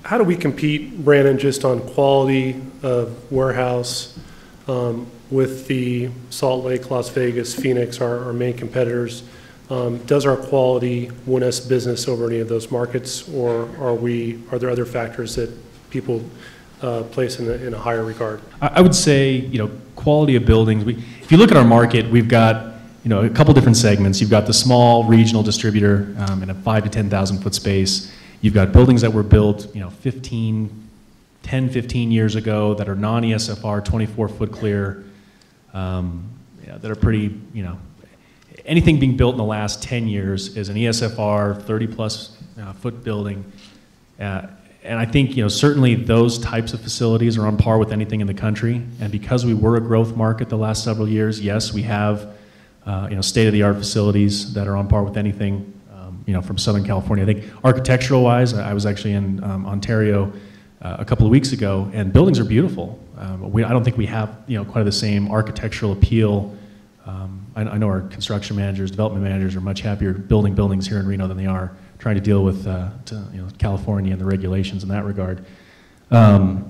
how do we compete, Brandon, just on quality of warehouse with the Salt Lake, Las Vegas, Phoenix, our main competitors? Does our quality win us business over any of those markets, or are there other factors that people place in a higher regard? I would say, quality of buildings. If you look at our market, we've got, a couple different segments. You've got the small regional distributor in a 5 to 10,000 foot space. You've got buildings that were built, 10, 15 years ago that are non-ESFR, 24 foot clear, that are pretty, anything being built in the last 10 years is an ESFR 30 plus foot building. And I think, certainly those types of facilities are on par with anything in the country. And because we were a growth market the last several years, yes, we have, state-of-the-art facilities that are on par with anything, from Southern California. I think architectural-wise, I was actually in Ontario a couple of weeks ago, and buildings are beautiful. I don't think we have, quite the same architectural appeal. I know our construction managers, development managers are much happier building buildings here in Reno than they are trying to deal with California and the regulations in that regard. I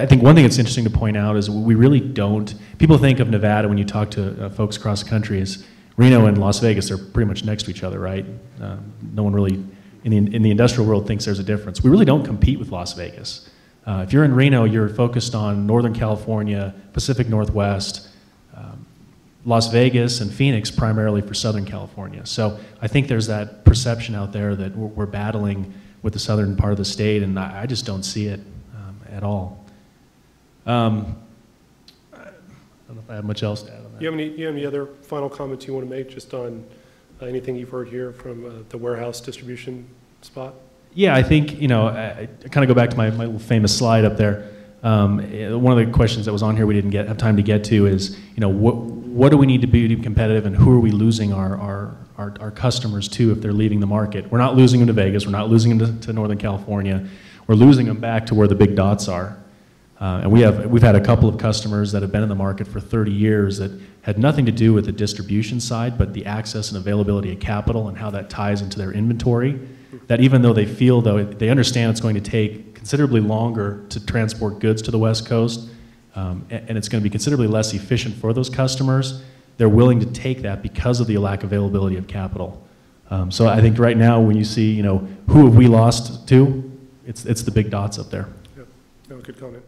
think one thing that's interesting to point out is we really don't, people think of Nevada when you talk to folks across the country as Reno and Las Vegas, they're pretty much next to each other, right? No one really, in the industrial world, thinks there's a difference. We really don't compete with Las Vegas. If you're in Reno, you're focused on Northern California, Pacific Northwest, Las Vegas and Phoenix primarily for Southern California. So I think there's that perception out there that we're battling with the southern part of the state, and I just don't see it at all. I don't know if I have much else to add on that. You have any other final comments you want to make just on anything you've heard here from the warehouse distribution spot? Yeah, I think, I kind of go back to my little famous slide up there. One of the questions that was on here we didn't have time to get to is, what do we need to be competitive, and who are we losing our customers to if they're leaving the market? We're not losing them to Vegas. We're not losing them to Northern California. We're losing them back to where the big dots are. And we've had a couple of customers that have been in the market for 30 years that had nothing to do with the distribution side, but the access and availability of capital and how that ties into their inventory. That even though they understand it's going to take considerably longer to transport goods to the West Coast, and it's going to be considerably less efficient for those customers, they're willing to take that because of the lack of availability of capital. So I think right now when you see, who have we lost to, it's the big dots up there. Yeah, no, good comment.